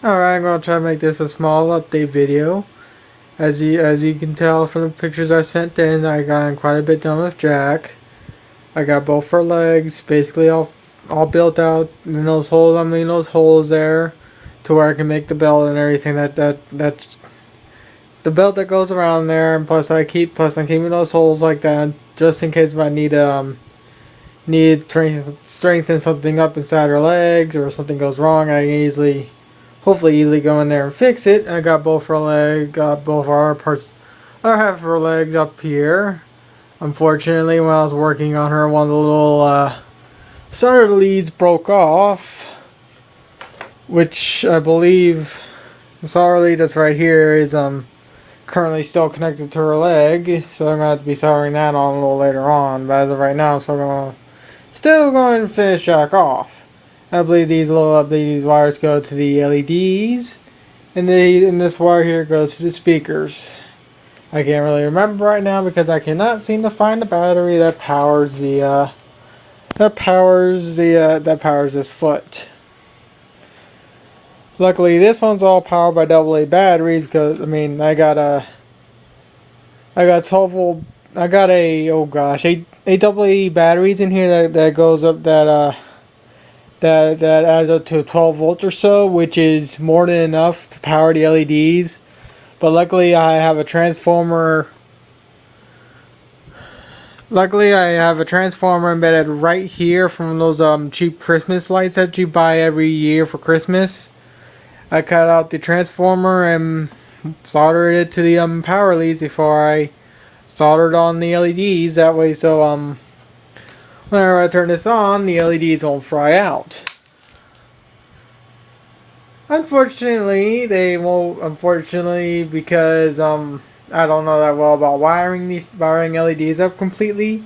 Alright, I'm gonna try to make this a small update video. As you can tell from the pictures I sent in, I got quite a bit done with Jack. I got both her legs basically all built out in those holes. I mean those holes there, to where I can make the belt and everything. That's the belt that goes around there. And plus I'm keeping those holes like that just in case if I need to strengthen something up inside her legs or something goes wrong. I can hopefully easily go in there and fix it. I got both her legs, got both our parts, or half of her legs up here. Unfortunately, when I was working on her, one of the little starter leads broke off, which I believe the solder lead that's right here is currently still connected to her leg, so I'm gonna have to be soldering that on a little later on. But as of right now, I'm still going to finish Jack off. I believe these wires go to the LEDs, and this wire here goes to the speakers. I can't really remember right now because I cannot seem to find the battery that powers this foot. Luckily, this one's all powered by AA batteries because I got 12 volt. I got a eight AA batteries in here that goes up that adds up to 12 volts or so, which is more than enough to power the LEDs. But luckily I have a transformer embedded right here from those cheap Christmas lights that you buy every year for Christmas. I cut out the transformer and soldered it to the power leads before I soldered on the LEDs. That way, so whenever I turn this on, the LEDs won't fry out. Unfortunately, they won't. Unfortunately, because I don't know that well about wiring LEDs up completely.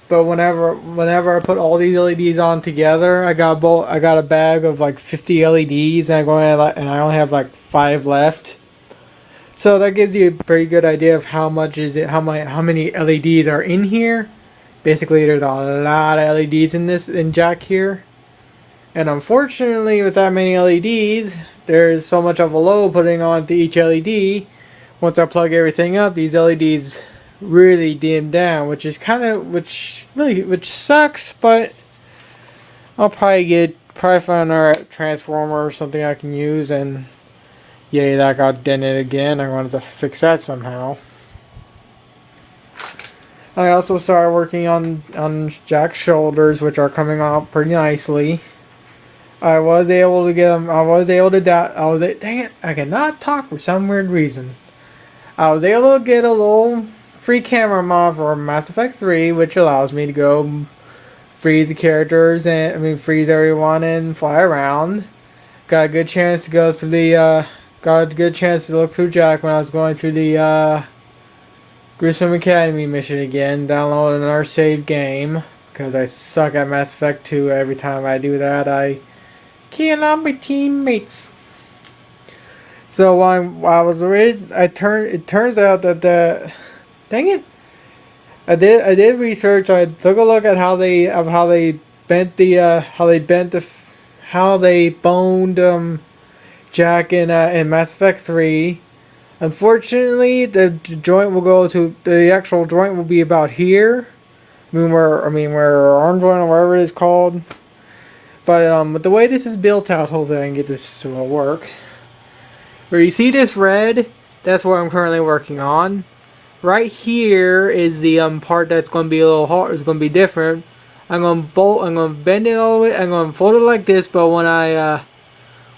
But whenever I put all these LEDs on together, I got a bag of like 50 LEDs, and I only have like 5 left. So that gives you a pretty good idea of how many LEDs are in here. Basically, there's a lot of LEDs in Jack here. And unfortunately, with that many LEDs, there's so much of a load putting on to each LED. Once I plug everything up, these LEDs really dim down, which sucks. But I'll probably find a transformer or something I can use. And yay, that got dented again. I'm going to have to fix that somehow. I also started working on Jack's shoulders, which are coming out pretty nicely. I was able to get them. Dang it! I cannot talk for some weird reason. I was able to get a little free camera mod for Mass Effect 3, which allows me to go freeze the characters freeze everyone and fly around. Got a good chance to go through got a good chance to look through Jack when I was going through the Gruesome Academy mission again. Download another save game because I suck at Mass Effect 2. Every time I do that, I cannot be teammates. So while I was ready, it turns out that dang it, I did research. I took a look at how they boned Jack in Mass Effect 3. Unfortunately, the actual joint will be about here. Where our arm joint or whatever it is called. But with the way this is built out, hopefully I can get this to work. Where you see this red, that's what I'm currently working on. Right here is the part that's going to be a little hard. It's going to be different. I'm going to bend it all the way. I'm going to fold it like this. But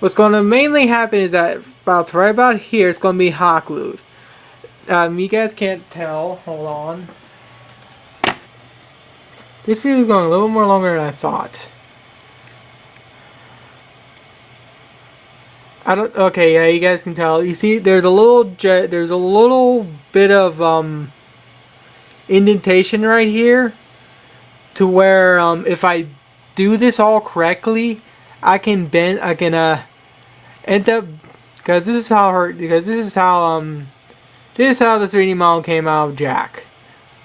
what's going to mainly happen is that right about here, it's going to be hot glued. You guys can't tell. Hold on. This video is going a little more longer than I thought. Okay, yeah, you guys can tell. You see, there's a little bit of indentation right here, to where if I do this all correctly, I can end up, because this is how the 3D model came out of Jack.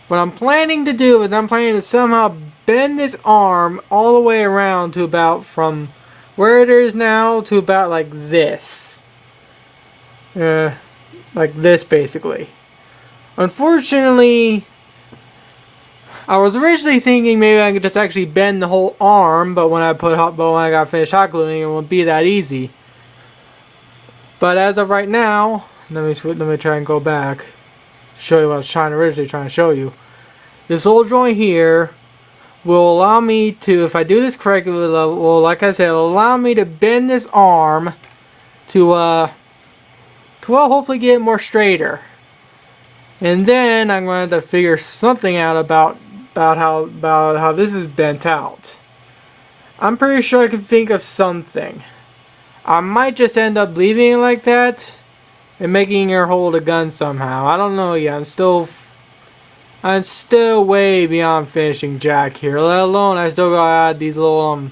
What I'm planning to do is somehow bend this arm all the way around to about from where it is now to about like this. Like this basically. Unfortunately, I was originally thinking maybe I could just actually bend the whole arm, but when I got finished hot gluing, it won't be that easy. But as of right now, let me try and go back to show you what I was originally trying to show you. This little joint here will allow me to, if I do this correctly, will, like I said, allow me to bend this arm to well, hopefully get it more straighter. And then I'm going to have to figure something out about how this is bent out. I'm pretty sure I can think of something. I might just end up leaving it like that and making her hold a gun somehow. I don't know yet. I'm still way beyond finishing Jack here. Let alone I still gotta add these little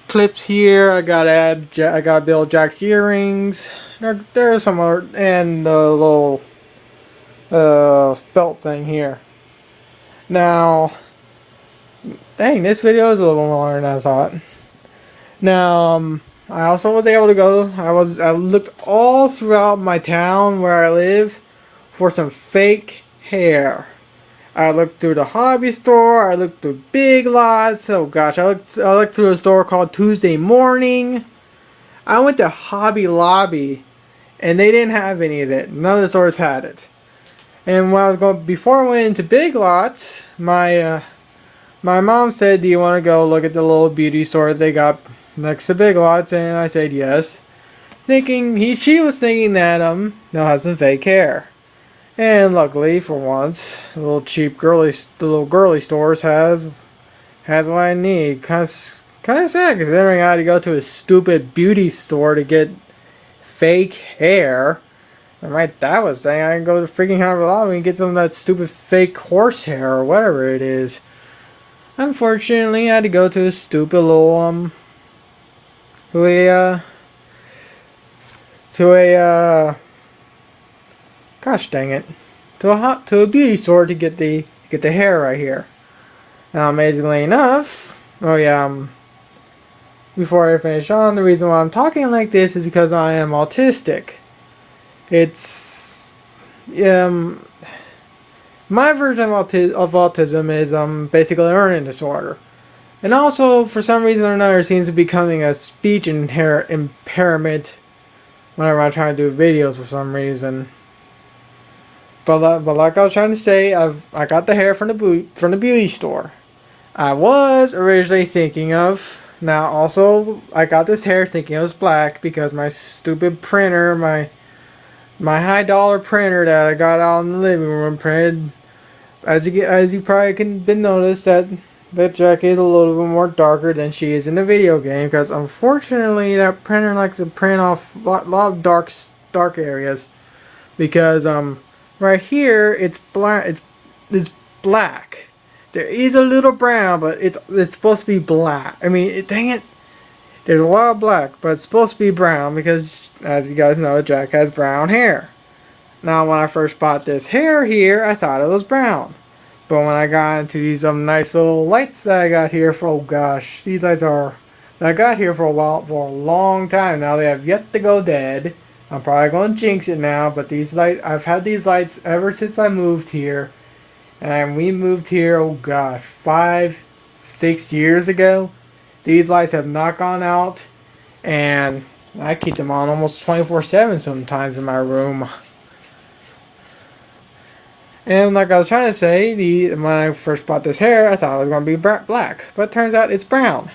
clips here. I gotta build Jack's earrings. There's some other, and the little belt thing here. Now, dang, this video is a little longer than I thought. Now, I also was able to go. I looked all throughout my town where I live for some fake hair. I looked through the hobby store. I looked through Big Lots. Oh gosh, I looked through a store called Tuesday Morning. I went to Hobby Lobby, and they didn't have any of it. None of the stores had it. And when I was going, before I went into Big Lots, my mom said, "Do you want to go look at the little beauty store they got next to Big Lots?" And I said yes, she was thinking that they'll have some fake hair. And luckily, for once, the little girly stores has what I need. Kind of sad considering I had to go to a stupid beauty store to get fake hair. And my dad was saying I can go to freaking Hobby Lobby and get some of that stupid fake horse hair or whatever it is. Unfortunately, I had to go to a stupid little gosh dang it, to a beauty store to get the hair right here. Now, amazingly enough, before I finish on, the reason why I'm talking like this is because I am autistic. It's my version of autism is basically a learning disorder, and also for some reason or another it seems to be becoming a speech impairment whenever I'm trying to do videos for some reason. But like I was trying to say, I got the hair from the beauty store. I was originally thinking of. Now also I got this hair thinking it was black because my stupid printer, my high dollar printer that I got out in the living room printed. As you probably can notice that Jack is a little bit more darker than she is in the video game, because unfortunately that printer likes to print off a lot of dark areas. Because right here it's black. It's black. There is a little brown, but it's supposed to be black. I mean, dang it. There's a lot of black, but it's supposed to be brown because, as you guys know, Jack has brown hair. Now, when I first bought this hair here, I thought it was brown. But when I got into these nice little lights that I got here for, oh gosh, these lights are, that I got here for a long time now. They have yet to go dead. I'm probably going to jinx it now, but these lights, I've had these lights ever since I moved here. And we moved here, oh gosh, 5-6 years ago. These lights have not gone out, and I keep them on almost 24/7 sometimes in my room. And like I was trying to say, when I first bought this hair, I thought it was going to be black, but it turns out it's brown.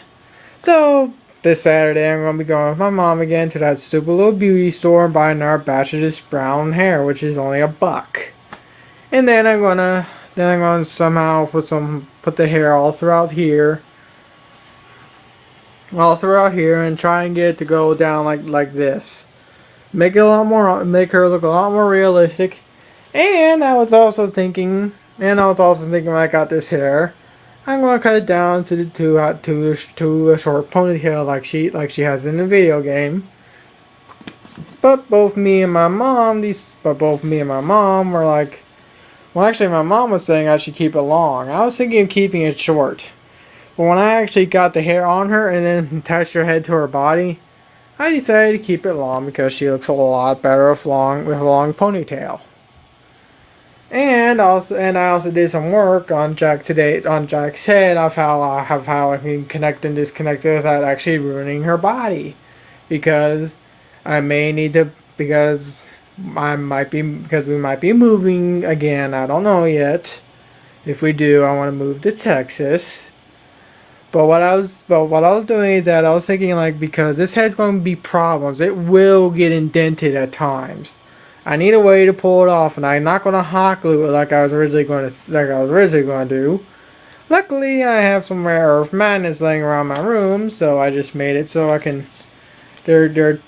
So this Saturday, I'm going to be going with my mom again to that stupid little beauty store and buying our batch of this brown hair, which is only $1. And then I'm going to somehow put the hair all throughout here. And try and get it to go down like this. Make her look a lot more realistic. And I was also thinking when I got this hair, I'm going to cut it down to a short ponytail like she has in the video game. But both me and my mom were like, well, actually my mom was saying I should keep it long. I was thinking of keeping it short. But when I actually got the hair on her and then attached her head to her body, I decided to keep it long because she looks a lot better with a long ponytail. And I also did some work on Jack's head of how I can connect and disconnect without actually ruining her body, because I may need to because we might be moving again. I don't know yet. If we do, I want to move to Texas. But what I was doing is that I was thinking, like, because this head's going to be problems, it will get indented at times. I need a way to pull it off, and I'm not going to hot glue it like I was originally going to do. Luckily, I have some rare earth magnets laying around my room, so I just made it so I can. There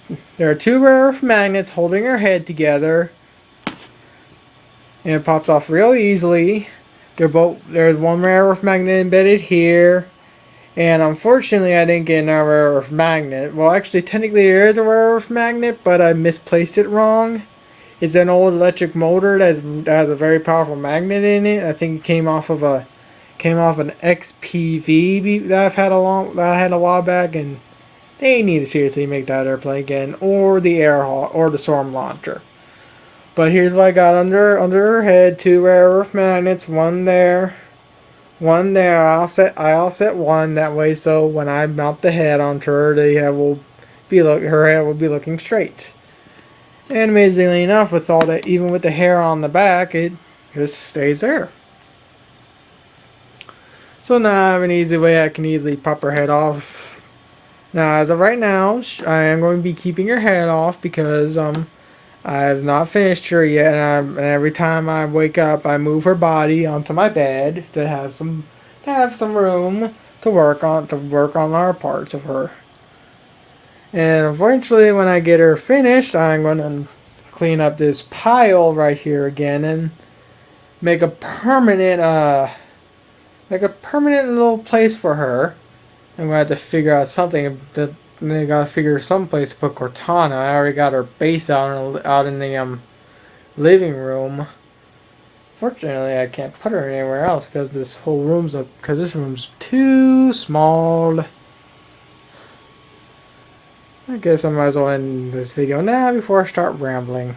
are two rare earth magnets holding her head together, and it pops off real easily. There's one rare earth magnet embedded here. And unfortunately, I didn't get a rare earth magnet. Well, actually, technically there is a rare earth magnet, but I misplaced it wrong. It's an old electric motor that has a very powerful magnet in it. I think it came off an XPV that I had a while back, and they need to seriously make that airplane again, or the storm launcher. But here's what I got under her head: two rare earth magnets, one there. One there. I offset one that way, so when I mount the head onto her, her head will be looking straight. And amazingly enough, with all that, even with the hair on the back, it just stays there. So now I have an easy way I can easily pop her head off. Now, as of right now, I am going to be keeping her head off because I have not finished her yet, and every time I wake up, I move her body onto my bed to have some room to work on our parts of her. And eventually, when I get her finished, I'm going to clean up this pile right here again and make a permanent little place for her. I'm going to have to figure out something that. And then I gotta figure some place to put Cortana. I already got her base out in the living room. Fortunately, I can't put her anywhere else because this room's too small. I guess I might as well end this video now before I start rambling.